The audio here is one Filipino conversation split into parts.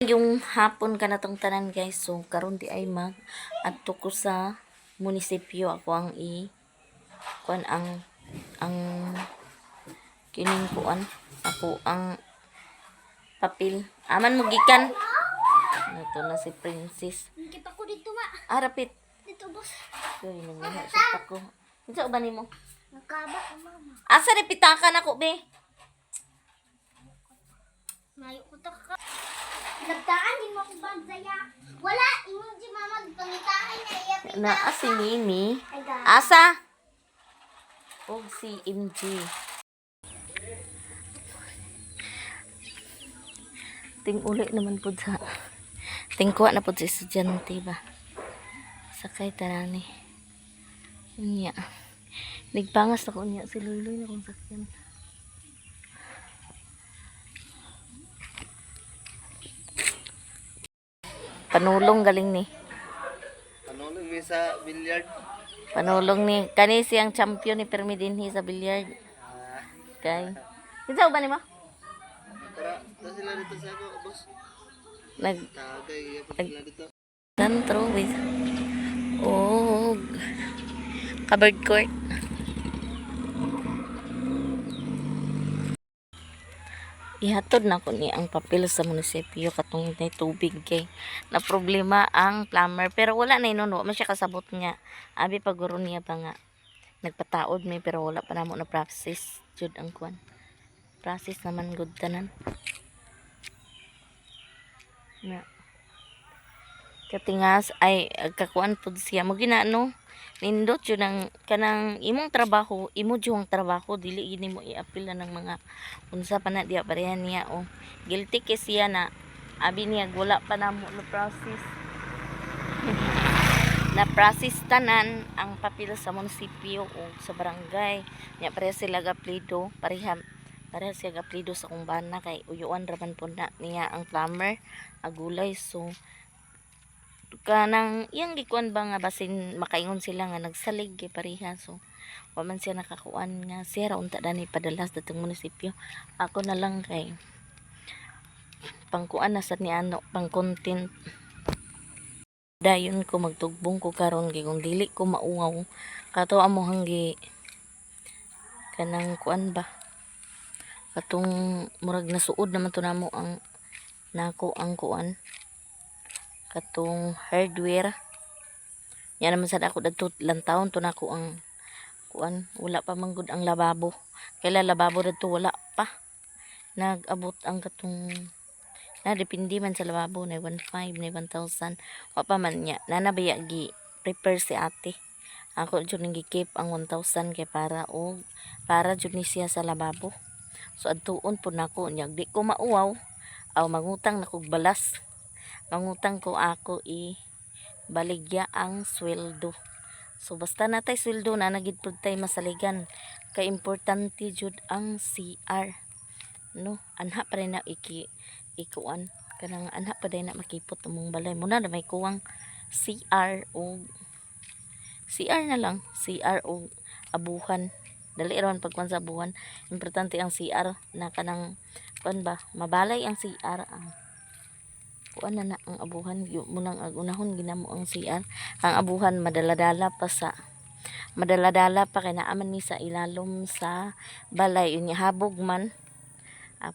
Yung hapon ka na tong tanan guys, so karon di ay mag adto ko sa munisipyo. Ako ang kuan ang kining kuan, ako ang papel aman mo gikan nato na si Princess. Kita ko dito ma. Rapit Dito boss. koy nangyari sa ko. Unsa ba nimo? Nakaba ko mama. Asa repitakan ako be? Mayo ko ta ka. Nagtaan din mo ko bandzaya. Wala imong di mama pangitahan na iya pita. Na si Mimi. Ay God. Asa? Og si MG. Ting uli naman po sa tingkuha na po sa estudyante ba sakay tarani unya nagpangas ako unya si Luloy na kung sakyan panulong galing ni Panulong mi sa billiard. panulong ni kani siyang champion ni Permi dinhi sa billiard kay kinsa ba nimo Tara, sila dito sa ako, boss. nag Tagay, sila dito. Tantro with covered court. Ihatod na ko ni ang papel sa munisipyo katong may tubig kay na problema ang plumber pero wala na inon man siya kasabot nga abi paguro niya pa nga nagpataod may pero wala pa namo na process jud ang kuan process naman good tanan na katingas ay kakuan pud siya mo ginaano nindot yun ang kanang imong trabaho imo jud ang trabaho dili gini mo i-appeal ng mga unsa pa na diya parehan niya o guilty kay siya na abi niya wala pa namo no process na process tanan ang papel sa munisipyo o sa barangay nya pareha sila gaplido pareha siya gaplido sa kumbana kay uyuan raman po na niya ang plumber agulay so kanang iyang gikuan ba nga basin makaingon sila nga nagsalig kay pareha so wa man siya nakakuan nga siya ra unta dani padalas datong munisipyo ako na lang kay pangkuan na sad ni ano pang content dayon ko magtugbong ko karon kay kung dili ko mauwaw kato amo hanggi kanang kuan ba katong murag nasuod naman to namo ang nako ang kuan katong hardware yan naman sad ako dadto lantawon to nako ang kuan wala pa manggod ang lababo kaila lababo dadto wala pa nag-abot ang katong na depende man sa lababo na 1,500 na 1,000 wa pa man niya nanabaya gi prepare si ate ako jud ning gi-keep ang 1,000 kay para jud ni siya sa lababo so adtuon pud nako nya di ko mauwaw aw mangutang na kog balas mangutang ko ako baligya ang sweldo so basta natay sweldo na nagid pud tay masaligan kay importante jud ang CR no anha pa rin na ikuan kanang anha pa din na makipot among balay muna na may kuwang CR na lang CR o abuhan dali raman pagkuan sa abuhan importante ang CR na kanang kuan ba mabalay ang CR ang kuan na ang abuhan munang agunahon ginamo ang CR ang abuhan madaladala pa kay naaman ni sa ilalom sa balay unya habog man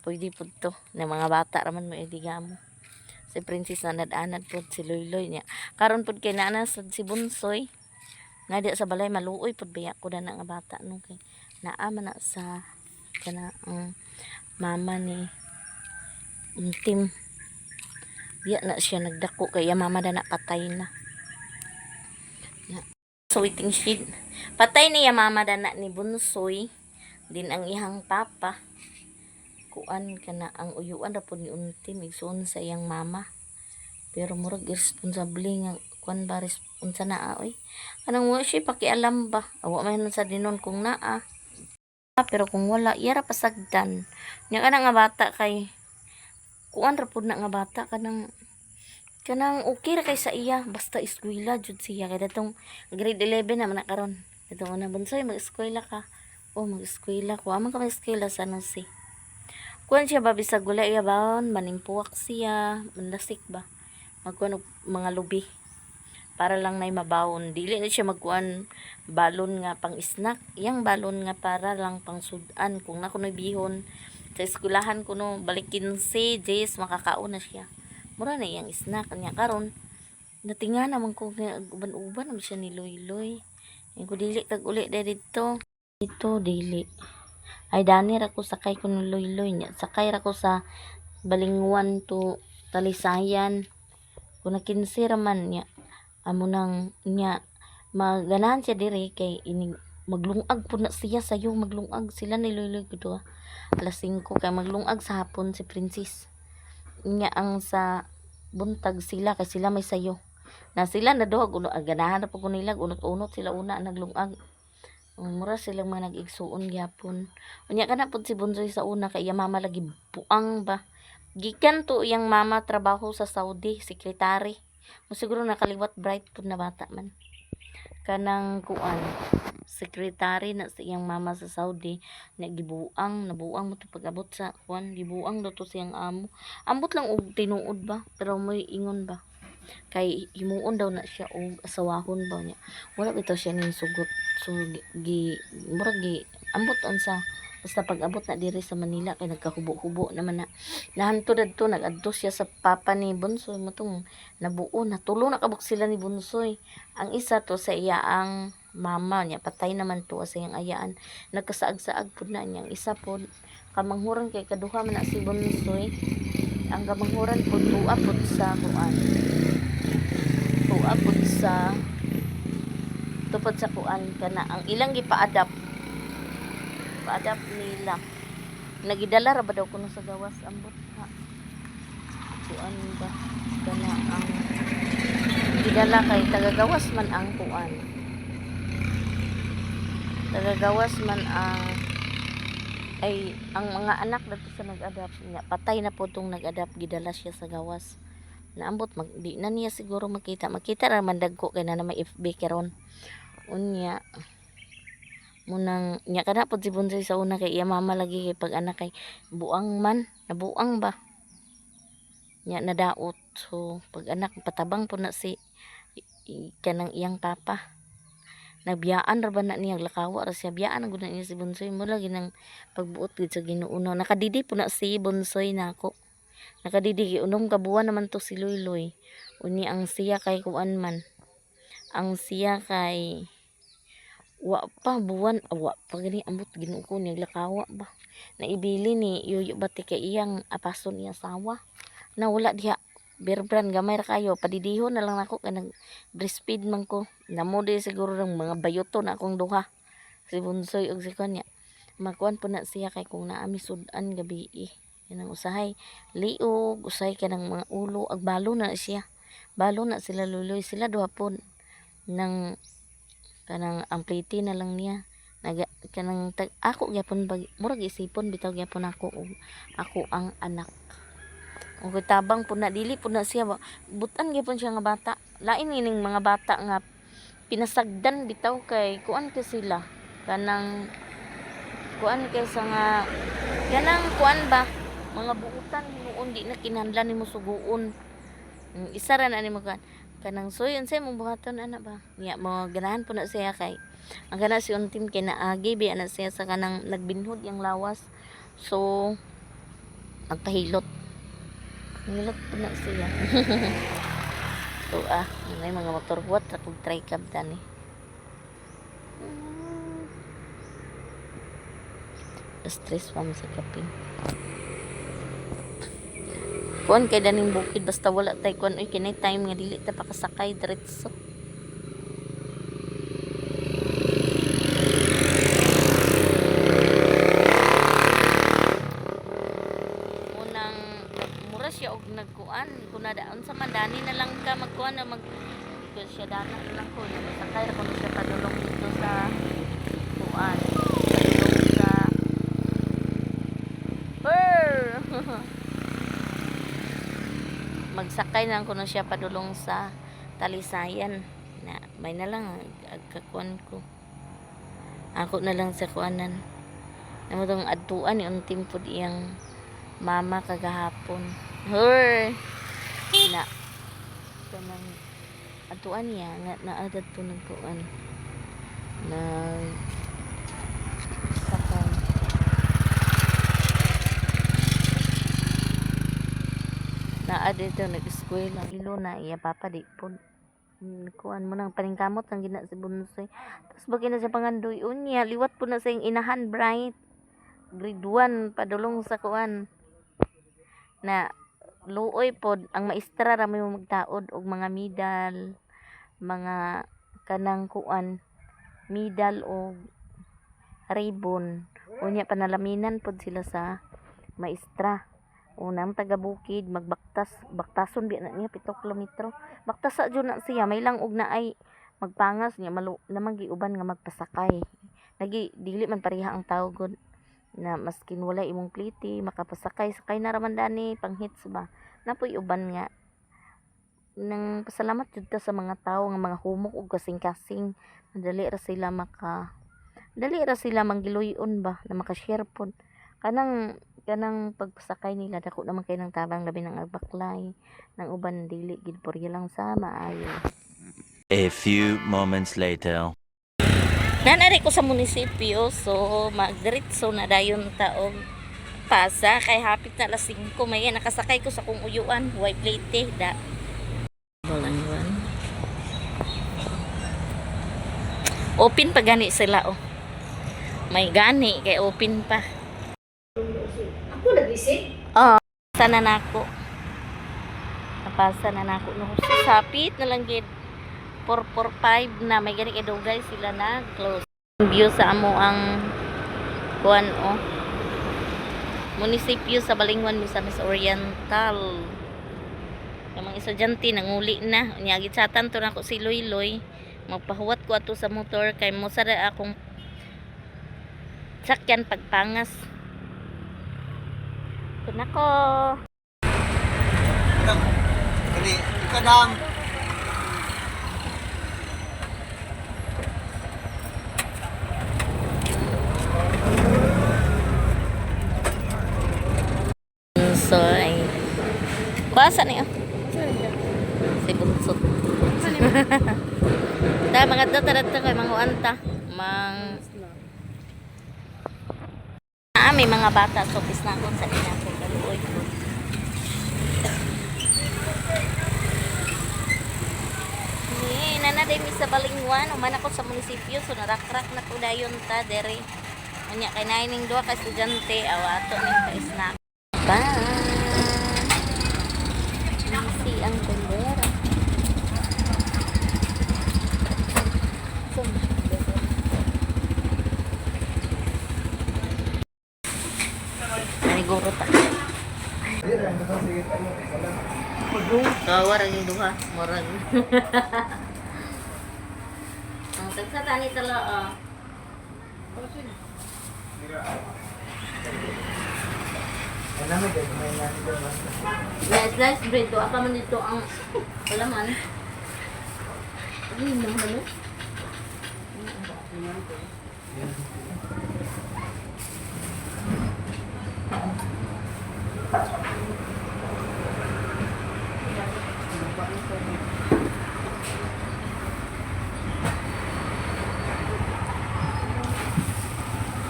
pwede pud to na mga bata raman mo idigamo si Princess na nadanad pud si Loyloy niya karon pud kay naa si Bunsoy nga di sa balay maluoy pud baya ko na nga bata no kay naa man na sa kana ang mama ni Untim diya na siya nagdako kaya mama na patay na so waiting shed patay niya mama na ni Bunsoy din ang ihang papa kuan kana ang uyuan ra pud ni Untim igsoon sa iyang mama pero murag irresponsable nga kuan ba unsa naa oy kanang wa siya pakialam ba awa man sa dinon kung naa pero kung wala iyara pasagdan nya kana nga bata kay kuan ra pud na nga bata kanang okay ra kay sa iya basta eskwela jud siya kay datong grade 11 naman na karon datong una Bunsoy mag-eskwela ka mag-eskwela ko amang ka mag-eskwela sa Nose kuan siya ba bisag gula iya baon manimpuwak siya manlasik ba magkuan og mga lubi para lang nay mabawon dili na siya magkuan balon nga pang snack iyang balon nga para lang pang sudan kung na kunoy bihon sa eskwelahan kuno balik 15 days makakaon na siya mura na iyang snack niya karon natinga naman ko nga uban-uban naman siya ni Loy. Yung ko dili kag uli dito. Dito dili. Ay dani ra ko sakay ko ng Loy niya. Sakay ra ko sa Balingwan to Talisayan. Kung na 15 ra man niya. Amo nang niya maganahan siya diri kay ini maglungag po na siya sayo maglungag sila ni Loy kudo. Alas 5 kay maglungag sa hapon si Princess. Niya ang sa buntag sila kay sila may sayo. Na sila na doha uno ganahan na po ko nila unot-unot sila una naglungag. Mura silang mga nag-igsuon gyapon. Unya kana pud si Bunsoy sa una kay iya mama lagi buang ba. Gikan to iyang mama trabaho sa Saudi, sekretary. Mo siguro nakaliwat bright pud na bata man. Kanang kuan sekretary na sa iyang mama sa Saudi nabuang mo to pag-abot sa kuan gibuang daw to siyang amo. Ambot lang og tinuod ba pero moy ingon ba kay himuon daw na siya og asawahon ba niya wala bitaw siya ning sugot so murag gi ambot unsa basta pag-abot na diri sa Manila kay nagkahubo-hubo naman na nahanto dadto nag-adto siya sa papa ni Bunsoy motong nabuo natulo na kabuk sila ni Bunsoy ang isa to sa iya ang mama niya patay naman to sa iyang ayaan nagkasaag-saag pud na niya ang isa pod kamanghuran kay kaduha man na si Bunsoy ang kamanghuran pod tuwa pod sa kuan tuapod sa tupod sa kuan kana ang ilang gipa-adapt nila nagidala ra ba daw kuno sa gawas ambot ha kuan ba kana ang gidala kay tagagawas man ang kuan tagagawas man ang ay ang mga anak dito sa nag-adapt niya patay na po tong nag-adapt gidala siya sa gawas naambot di na niya siguro makita ra man dagko kay na may FB karon unya munang nya kana pod si Bunsoy sa una kay iya mama lagi kay pag anak kay buang man nabuang ba nya nadaot so pag anak patabang po na si kanang iyang papa nagbiyaan ra ba na niya lakawa ra siya biyaan ang gud niya si Bunsoy mo lagi nang pagbuot gid sa Ginoo nakadidi po na si Bunsoy nako nakadidi unom ka buwan naman to si Loy uni ang siya kay kuan man ang siya kay wa pa buwan wa pa gani ambot Ginoo ko naglakawa ba naibili ni Yuyo Bati kay iyang apason iyang asawa na wala diha berbran gamay ra kayo padidihon na lang nako kay nag breastfeed man ko namo di siguro ng mga bayoto na akong duha si Bunsoy og si kanya makuan po na siya kay kung naami sudan gabi yanang usahay liog usahay kanang mga ulo ag balo na siya balo na sila luloy sila duha pon nang kanang ang plate na lang niya kanang ako gyapon murag isipon bitaw gyapon ako og ako ang anak ug tabang po na dili po na siya butan gyapon siya nga bata lain ining mga bata nga pinasagdan bitaw kay kuan ka sila kanang kuan kaysa nga kanang kuan ba mga buutan hinuon di na kinahanglan nimo suguon isa ra na nimo kanang soy unsay mong buhaton ana ba nya mo ganahan po na siya kay ang gana si untim kay naagi bi ana siya sa kanang nagbinhod yang lawas so nagpahilot hilot po na siya so may mga motor what ra kog try cab tani stress pa mo sa kapin kuan kay daning bukid basta wala tay kuan oy kinay time nga dili ta pakasakay diretso unang mura siya og nagkuan kun nadaon sa mandani na lang ka magkuan na mag kun siya dana na lang ko sakay ra kun siya padulong dito sa kuan padulong sa magsakay na ko na siya padulong sa Talisayan na may na lang agkakuan ko ako na lang sa kuanan namutong adtuan ni untim pod iyang mama kagahapon. Her na kanang atuan niya nga naagad to nagkuan na sakang naad ito nag-eskwela ilo na iya papa di po kuan mo nang paningkamot ang gina si Bunsoy tapos bagay na sa pangandoy unya liwat po na sa iyang inahan bright grade 1 padulong sa kuan na luoy pod ang maestra ra may magtaod og mga medal mga kanang kuan medal o ribbon unya panalaminan pod sila sa maestra unang taga bukid baktason bi na niya 7 kilometro baktas sa jud na siya may lang og naay magpangas niya malu namang giuban nga magpasakay lagi dili man pareha ang tawgon na maskin wala imong pliti makapasakay na raman dani panghits ba napoy uban nga nang pasalamat jud ta sa mga tawo nga mga humok ug kasing-kasing dali ra sila manggiluyon ba na makashare pod kanang pagpasakay nila dako naman kay nang tabang labi ng agbaklay nang uban dili gid porya lang sa maayo. A few moments later. Nanari ko sa munisipyo so magdiretso na dayon taog pasa kay hapit na alas 5 may nakasakay ko sa kung uyuan huwag plate da balangwan open pa gani sila may gani kay open pa Ako nag-visit? sana nako napasa na nako no sapit na lang gid 445 na may gani kay dugay sila na close view sa amo ang kuan munisipyo sa Balingwan Misamis Oriental yung mga estudyante nanguli na unyagit satan to na ko si Loy magpahuwat ko ato sa motor kay mo sada akong sakyan pagpangas nako Kani, ikanang. so ay basa niyo si Bunsot dahil mga data kay mga uanta may mga bata so pis na ako sa inako kaluoy ko nanaday mi sa Balingwan uman ako sa munisipyo so narakrak na ko dayon ta dere unya kay naining duha ka estudyante awato ning ka snack bye si ang tendera guro ta. Kawar ang duha, morag. Ang tagsa tani tala Slice bread to apa man dito ang palaman. Ano naman ano?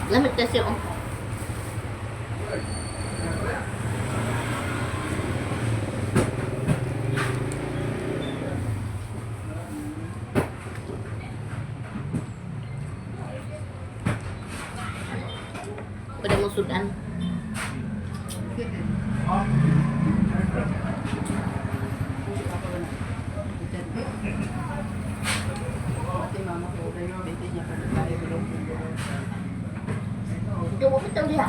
Lamit kasi pada mo sudan. Duwa pa tayo diha.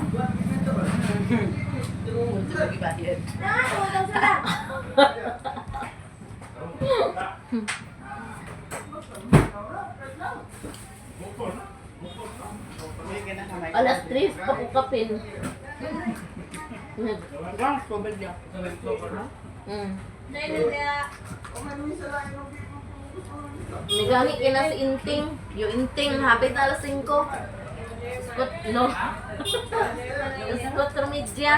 Alas 3 pa ko kapin. Nagani kina si Inting. Yung Inting, hapit na alas 5. Iskot lo. Iskot remedya.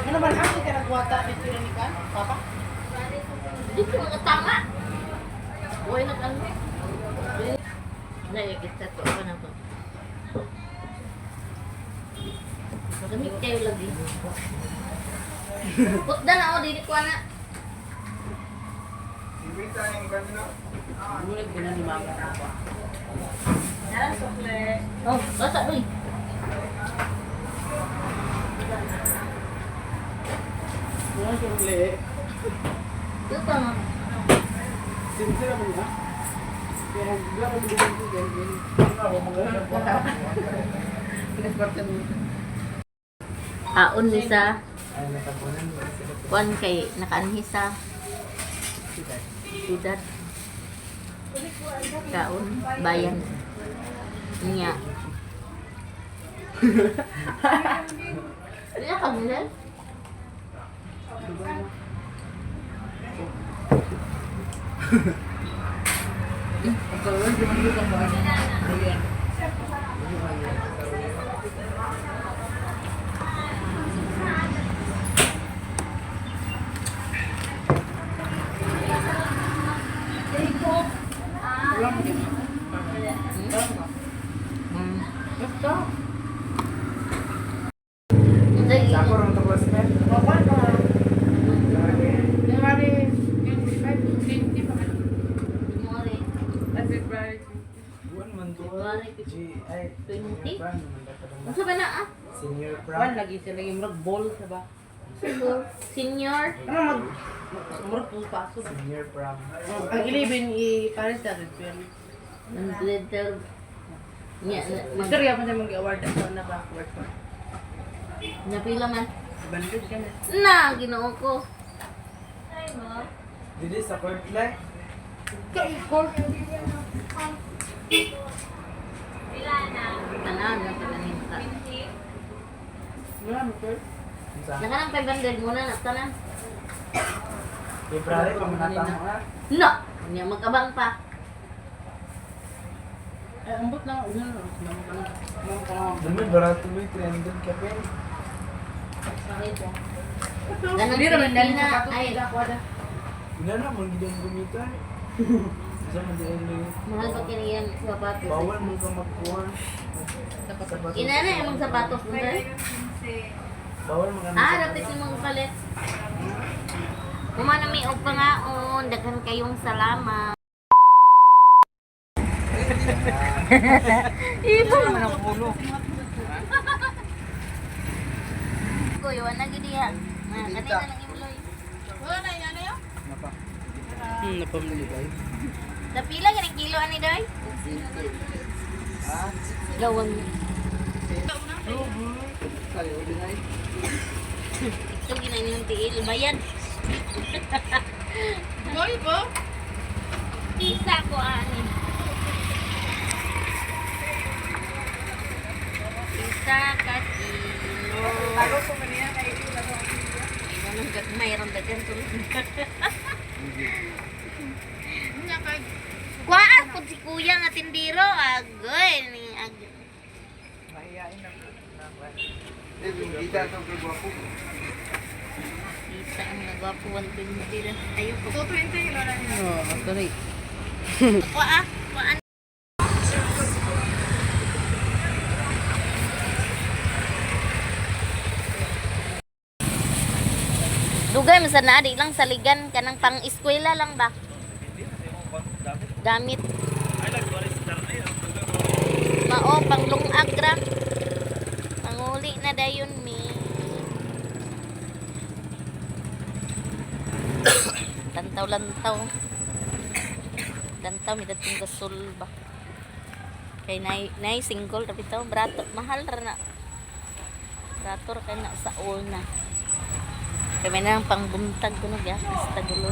Ano man ang kita nagwata dito ni kan? Papa? Dito mga tama. Buhay na kang. Nagigit to. Ano na to? Magamit kayo lagi. Putda na ako, dili ko na. Bulag din ni mama ako. Yan, sukle. Oh, basa doy. Bulag sukle. Ito na. Sincere mo na. Kaya gaba mo din ko ganyan. Ano mo mga. Pinagportan mo. Aon ni sa kuan kay nakaanhi sa siyudad. Kaon bayan niya. Iya ka bilang? Ito. Ako rin ito class na. Bakit ka? Yung hari, yung 20 pa ka. Buwan man to. Ay, 20? pran naman dapat ang Ano ba na ah? senior One pran. lagi sila yung murag ball sa ba? Senior? Ano murag pool paso ba? Senior pram. Ang 11 i-pares sa red pen. Ang glitter. Nya, Istorya pa siya mag-award ako na ba? Award ko. napila man. Bandit ka na. Na, ginoo ko. Dili sa court play. Tanan na pinaninta. Wala mo sir. Sa Nakanang 500 muna na tanan. February pa manata mo ha. No! Nya magkabang pa. Ay, ambot lang. Ano na? Naman ka lang. Naman ka lang. Dami barato mo 300 ka pa. Ganang Hindi naman dahil Pilipina, sa kato ay, sila ko na. Ina na mo gidang gumita. Sa man din ni mahal pa kiniyang sapatos. bawal mo ka magkuha. Sapatos. Ina na yung mga sapatos mo dahil. Bawal mo ka Ah, dapat yung mga palit. Kumana may og pangaon, daghan kayong salamat. Iba naman ang pulo. ko yawan lagi diha. Ah, kanina lang imloy. Napamili ba? Napila ganing kilo ani day? Gawon. Kayo din ay. Ito ginanin yung tiil, bayan. Boy po? Isa ko ani. Isa ka kilo. Tago ko man niya kay ila ko. Ganun gat mayroon dagan tulad. Kuhaan po si kuya nga tindiro. Agoy. Mahiyain na. Kita ito kay Gwapo. Isa ang nagwapo 120 lang. Ayoko. 220 kilo na niya. Oh, sorry. Kuhaan. Dugay man sa naadi lang saligan kanang pang-eskwela lang ba? Damit. Mao pang lungagra. Panguli na dayon mi. Lantaw. Lantaw mi dating gasol ba. Kay nay single tapi taw brato mahal ra na. Brato ra kay na sa all na. Kami na ang pangbuntag ko na gas. Basta gulo.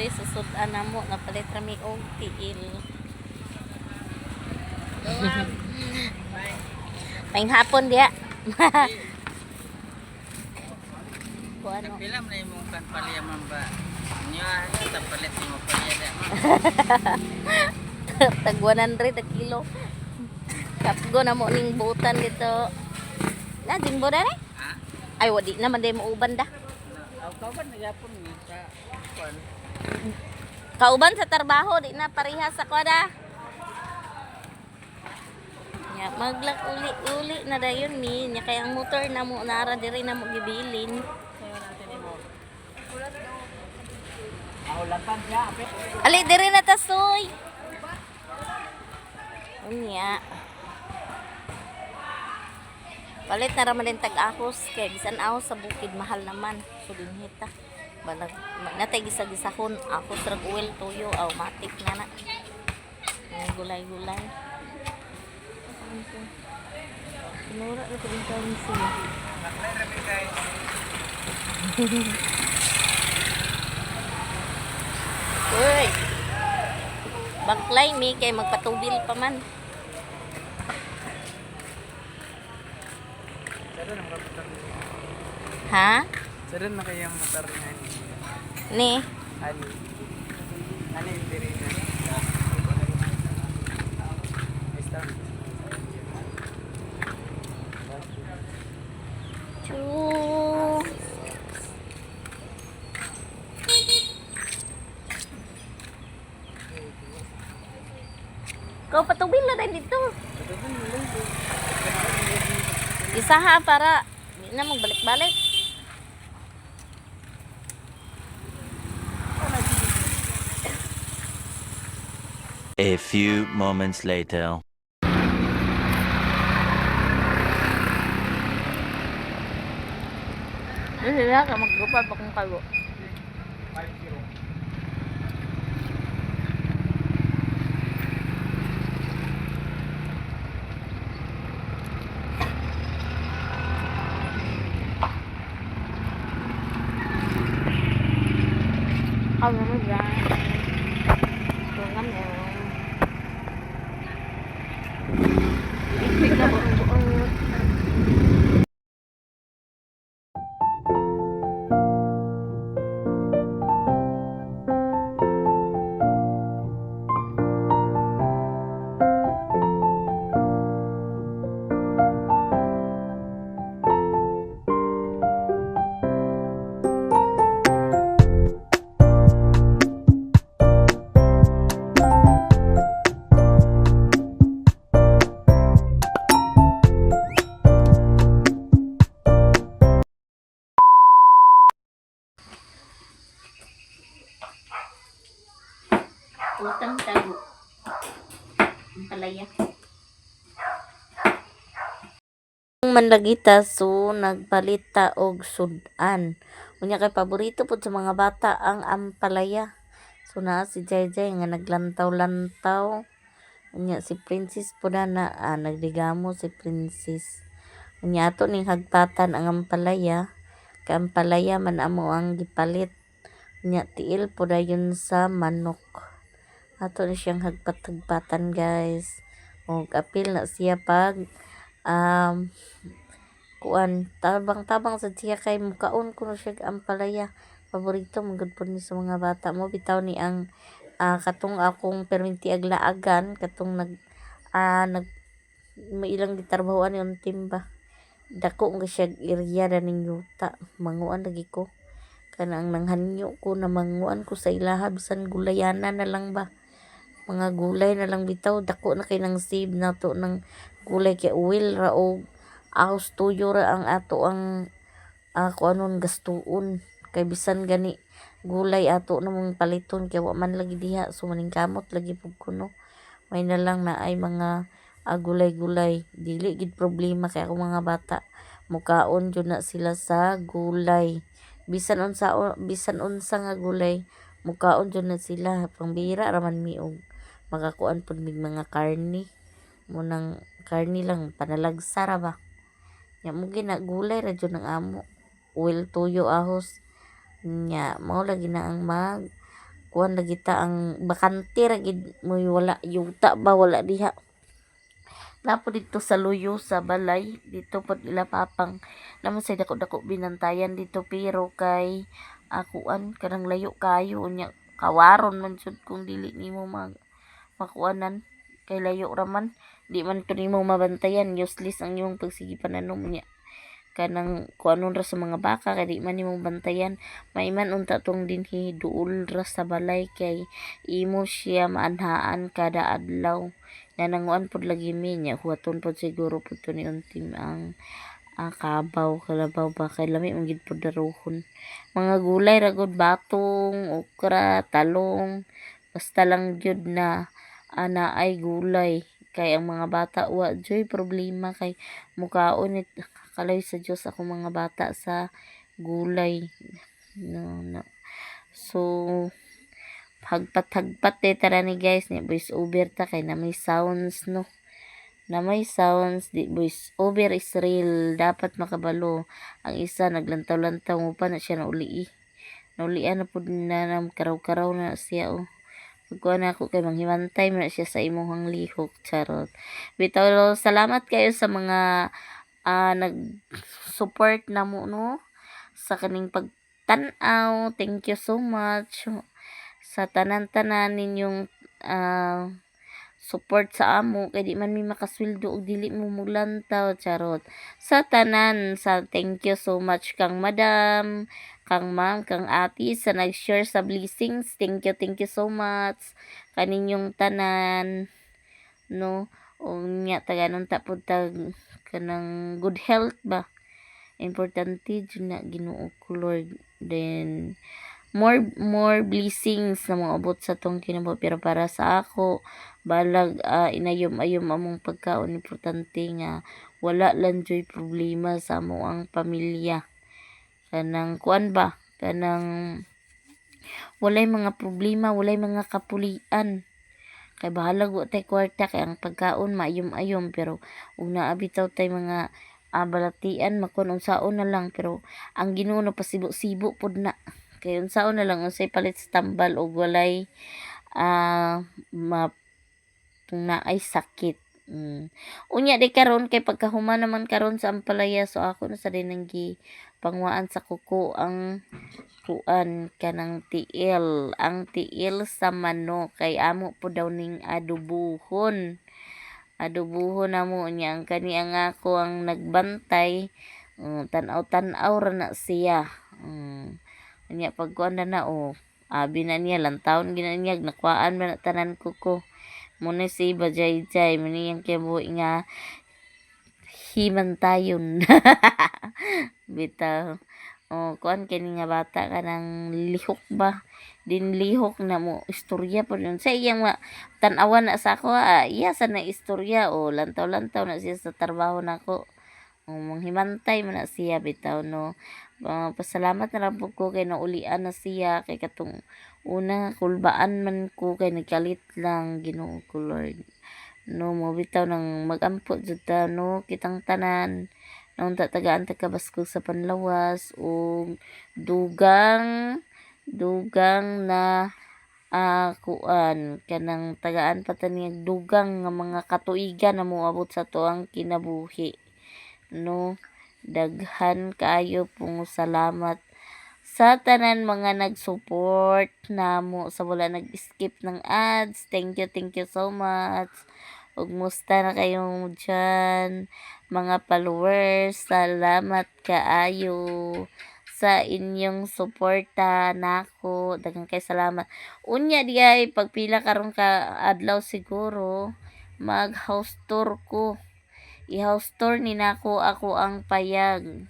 Uy, susudan na mo. Napalit rami og tiil. Maing hapon diya. Kuan mo. Pila man imong kan paliyaman ba? Niya ta palit mo paliya man. Tag 100 ang kilo. Kapgo na mo ning butan dito. Na ding boda ni? Ha? Ay wadi naman day mo uban da. Aw kauban nagyapon ni sa kuan. Kauban sa trabaho di na parehas sa kwada. Ya maglak uli na dayon mi. Nya kay ang motor na mo nara diri na mo gibilin. Sayo natin imo. Aw lapan siya apit. Ali diri na tasoy. Unya. Palit na raman din tag-ahos kay bisan ahos sa bukid mahal naman. So dinhita. Balag natay gisa-gisahon ahos rag oil tuyo aw matik na na. Ay, gulay-gulay. Pinura na ko din kami sila. Uy! Baklay mi kay magpatubil pa man. Ha? Saren na kayang motor na ni. Ni? Ani. Ani diri na. Start. Choo! Kau patubil na rin dito. Isa ha para di na magbalik-balik. A few moments later. Kasi na ka maggupal pa kung kayo. Không nó ra rồi ngắm nè nó bự utang tago ang palaya manlagita so nagpalita og sudan unya kay paborito pud sa mga bata ang ampalaya so naa si Jayjay nga naglantaw-lantaw unya si Princess pud na nagdigamo si Princess unya ato ning hagpatan ang ampalaya kay ampalaya man amo ang gipalit unya tiil pud ayon sa manok. Ato na siyang hagpat-hagpatan guys. O apil na siya pag kuan tabang-tabang sa siya kay mukaon ko na siya ampalaya. Paborito magud po ni sa mga bata mo bitaw ni ang katong akong perminti aglaagan katong nag may ilang gitarbahoan yung timba. Dako nga siya area na ning yuta. Manguan lagi ko. Kanang nanghanyo ko na manguan ko sa ilaha bisan gulayanan na lang ba. Mga gulay na lang bitaw dako na kay nang save na to ng gulay kay oil ra og ahos tuyo ra ang ato ang kuanon gastuon kay bisan gani gulay ato namong paliton kay wa man lagi diha so maning kamot lagi pud kuno may na lang na ay mga gulay-gulay dili gid problema kay ako mga bata mukaon jud na sila sa gulay bisan unsa nga gulay mukaon jud na sila pangbira ra man mi og makakuan pud mig mga karni munang karni lang panalagsa ra ba nya mo gina gulay ra jud ng amo oil tuyo ahos nya mao lagi na ang mag kuan lagi ta ang bakante ra gid mo wala yuta ba wala diha. Napo dito sa luyo sa balay dito pod ila papang naman say dako-dako binantayan dito pero kay akuan kanang layo kayo unya kawaron man jud kung dili nimo makuanan kay layo ra man di man to nimo mabantayan useless ang imong pagsige pananom niya kanang kuanon ra sa mga baka kay di man nimo bantayan maiman unta tong dinhi duol ra sa balay kay imo siya maanhaan kada adlaw nananguan pod lagi mi nya huwaton pod siguro pod to ni untim ang kabaw kalabaw ba kay lami man gid pod daruhon mga gulay ra gud batong okra talong basta lang gyud na ana ay gulay kay ang mga bata wa joy problema kay mukaon it kalay sa Dios ako mga bata sa gulay no. So hagpat tara ni guys ni voice over ta kay na may sounds no na may sounds di voice over is real dapat makabalo ang isa naglantaw-lantaw mo pa na siya naulian na pud na nam karaw-karaw na siya pagkuha na ako kay manghimantay mo na siya sa imuhang lihok charot bitaw salamat kayo sa mga nag-support na mo no sa kaning pagtan-aw thank you so much sa tanan-tanan ninyong support sa amo kay di man mi makasweldo og dili mo mulantaw charot sa tanan sa thank you so much kang madam kang ma'am kang ati sa nag-share sa blessings thank you so much kaninyong tanan no unya taganon ta pud tag kanang good health ba importante jud na Ginoo ko Lord then more blessings na moabot sa tong kinabuhi pero para sa ako balag inayom-ayom among pagkaon importante nga wala lang joy problema sa amo ang pamilya kanang kuan ba kanang walay mga problema walay mga kapulian kay bahala wa tay kwarta kay ang pagkaon maayom-ayom pero ug naa bitaw tay mga balatian makon unsaon na lang pero ang Ginoo no pasibo-sibo pud na kay unsaon na lang unsay palit sa tambal og walay kung naay sakit unya di karon kay pagkahuman naman karon sa ampalaya so ako na sa dinang pangwaan sa kuko ang kuan kanang tiil ang tiil sa manok kay amo po daw ning adubuhon na mo niya ang kani ang ako ang nagbantay tan-aw ra na siya niya pagkuan na abi na niya lantawon ginanyag nakuaan man na tanan ko muna si bajay-jay maniyang kibuhi nga himantayon bitaw kuan kini nga bata kanang lihok ba din lihok na mo istorya pa yun sa iyang tan-awan na sa ako iya sa na istorya lantaw-lantaw na siya sa trabaho nako manghimantay man na siya bitaw no pasalamat na lang po ko kay naulian na siya kay katong una kulbaan man ko kay nagkalit lang Ginoo ko Lord no mo bitaw nang magampo jud ta no kitang tanan nung tagaan kabaskog sa panlawas o dugang na kuan kanang tagaan pataniyag dugang nga mga katuigan na moabot sa tuang kinabuhi no daghan kaayo pong salamat sa tanan mga nag-support namo sa wala nag-skip ng ads thank you so much ug musta na kayong dyan mga followers salamat kaayo sa inyong suporta nako daghang kay salamat unya di ay pagpila karon ka adlaw siguro mag house tour ko i-house tour ni nako ako ang payag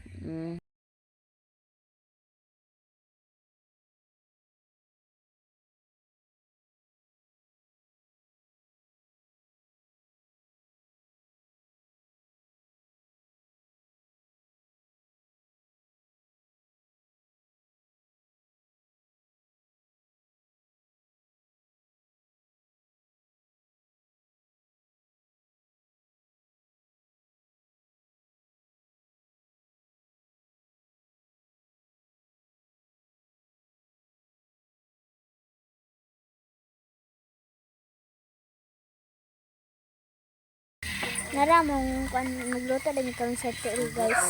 Naramong kung nagluto din karon sa tiil guys.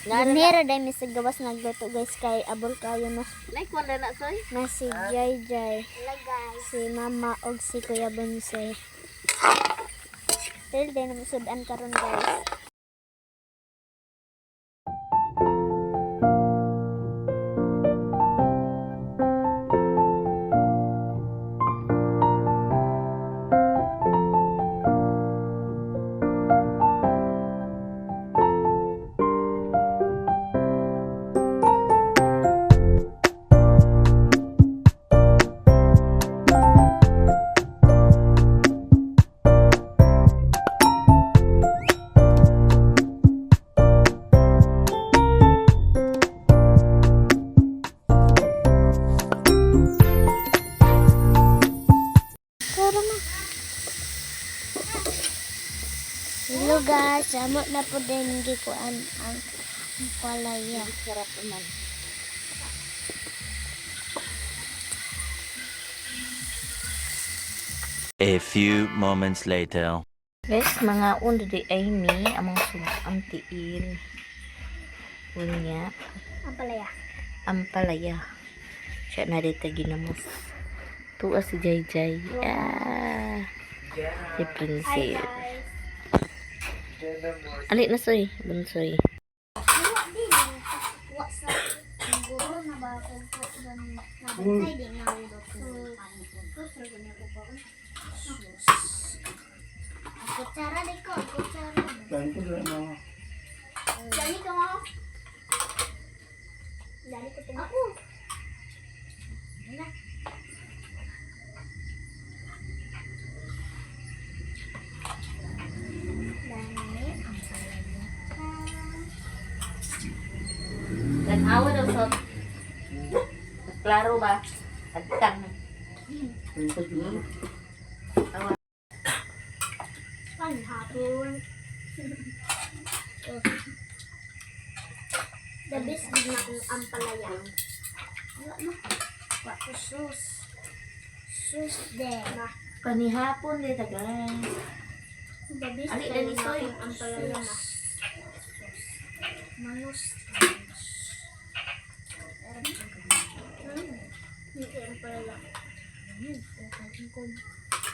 Ganira dahil may sa gawas nagluto guys kay abol kayo no. Like wala na soy. Na si Jai Jai. Si Mama og si Kuya Bunsoy. Tiil din ang sudan karon guys. Hello guys, samo na po din gikuan ang palaya. Sarap naman. A few moments later. Guys, mga undo di ay mi among ang tiil. Unya, Ang palaya. ampalaya. Siya na dito ginamos. Tuwa si Jai Jai. Ah, si Princess. Ali na soy, bunsoy. Wa din. Wa sa guro na ba ko na bantay din na ulo ko. Kutsara di ko, kutsara. Dahil ko dala mga. Dali ka mo. Dali ko tingnan. Ako. Wala. Dali ang palaya. Nag-awa daw sa klaro ba? Agtang. Ang pagkino. Panghapon. The best din na kung ampalaya. Wala mo. Wala sus. Sus de. Panihapon dito guys. The best Ali, din dali, na soy. kung ampalaya na. Manus. Hindi ampalaya.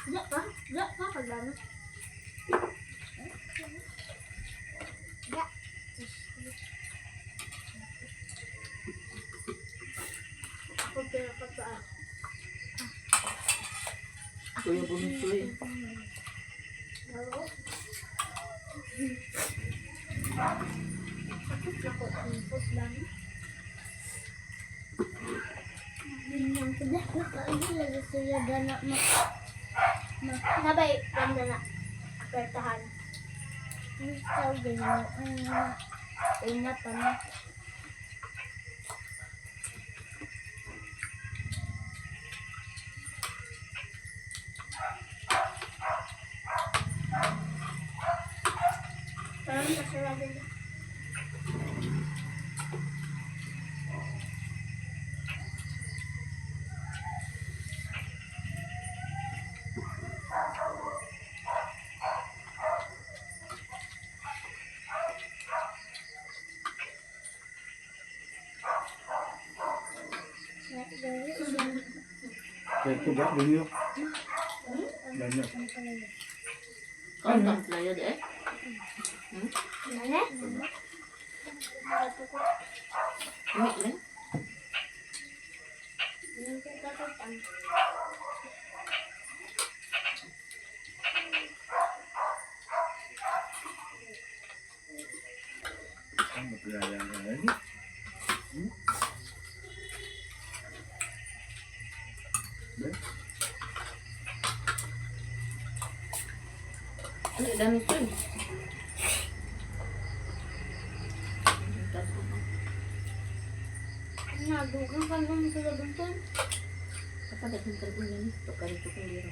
Wala pa? Wala pa pagdano. Kuya Bunsoy. Nabay, ganda na. Pertahan. Ikaw din mo. Ingat pa na. Parang nasarado na. Kaya ito ba? Ganyo. Ganyo. Ang playa de. Nane? Umi lang. Ang maglalala na rin. Ano dami soy. Nadugang ka naman sa labuntan. Kapag naging karbon yan, ito ka rin ito kung liro.